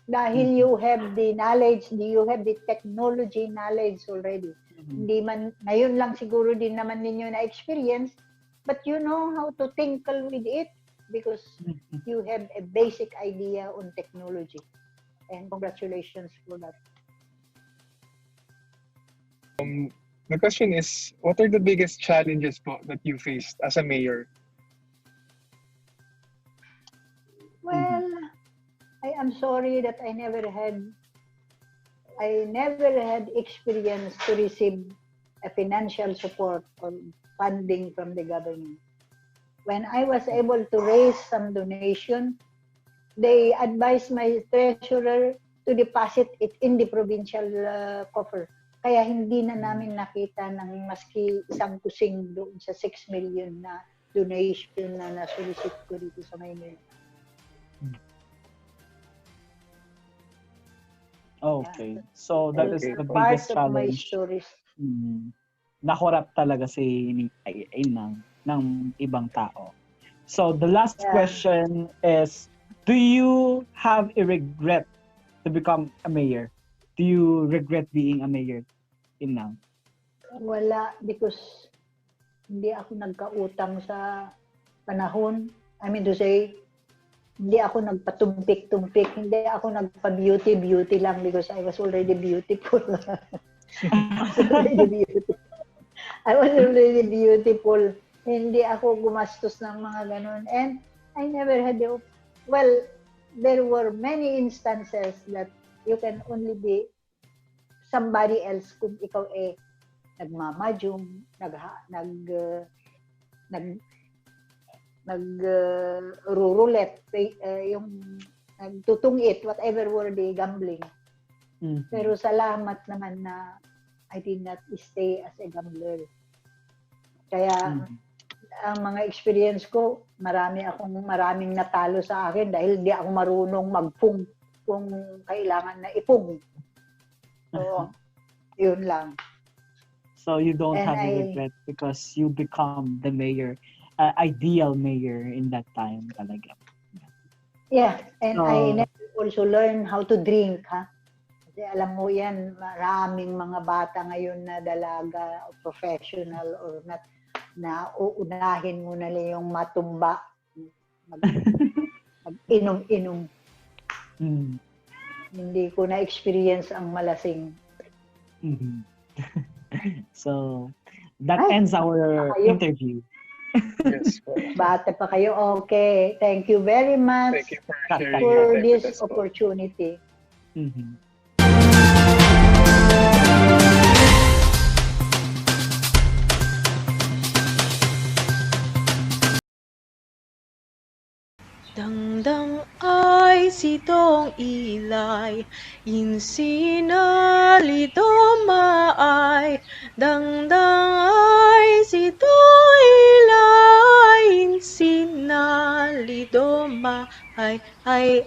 Dahil you have the knowledge, you have the technology knowledge already. Hindi man, ngayon lang siguro din naman ninyo na experience, but you know how to tinkle with it because you have a basic idea on technology. And congratulations for that. The question is, what are the biggest challenges po that you faced as a mayor? Well, I am sorry that I never had experience to receive a financial support or funding from the government. When I was able to raise some donation, they advised my treasurer to deposit it in the provincial coffer. Kaya hindi na namin nakita ng maski isang kusing doon sa 6 million na donation na na-solicit ko dito sa Maynila. Okay. So that is the part biggest of my challenge. stories. Nakorap talaga si ng ibang tao. So the last question is, do you have a regret to become a mayor? Do you regret being a mayor in now? Wala, because hindi ako nagkautang sa panahon. I mean to say, hindi ako nagpatumpik-tumpik. Hindi ako nagpa-beauty lang because I was already beautiful. I was already beautiful. Hindi ako gumastos ng mga ganun. And I never had the... Well, there were many instances that you can only be somebody else kung ikaw nagmamadyong, nagrurulet, yung nagtutungit, whatever were the gambling. Pero salamat naman na I did not stay as a gambler. Kaya ang mga experience ko, maraming natalo sa akin dahil hindi ako marunong magpung kung kailangan na ipung. So, yun lang. So you don't have a regret because you become the mayor, ideal mayor in that time talaga. Yeah, and I never also learned how to drink, ha? Alam mo yan, maraming mga bata ngayon na dalaga o professional or na uunahin mo na lang yung matumba, mag-inom-inom. Mm. Hindi ko na-experience ang malasing. Mhm. So, that Ay, ends our ayok. interview. Yes po. Bata pa kayo, okay. Thank you very much Thank you for Cut, sharing cut. your for time with this us po. opportunity. Mhm. Dangdang ay sitong ilay, insinalidomaay. Dangdang ay sitong ilay, insinalidomaay. Ay.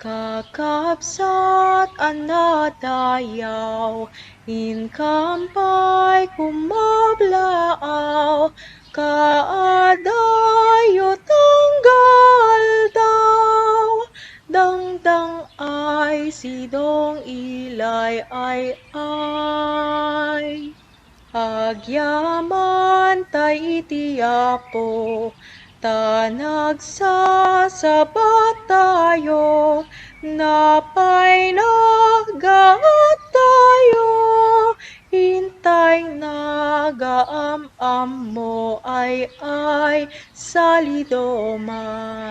Kakapsat anadayaw, inkampay kumablaaw, kaadayo tanggal daw. Dangdang ay sidong ilay ay. Agyaman tay itiyapo, tanagsasabat tayo, napay nagaat tayo, hintay nagaam-am mo ay salidomay.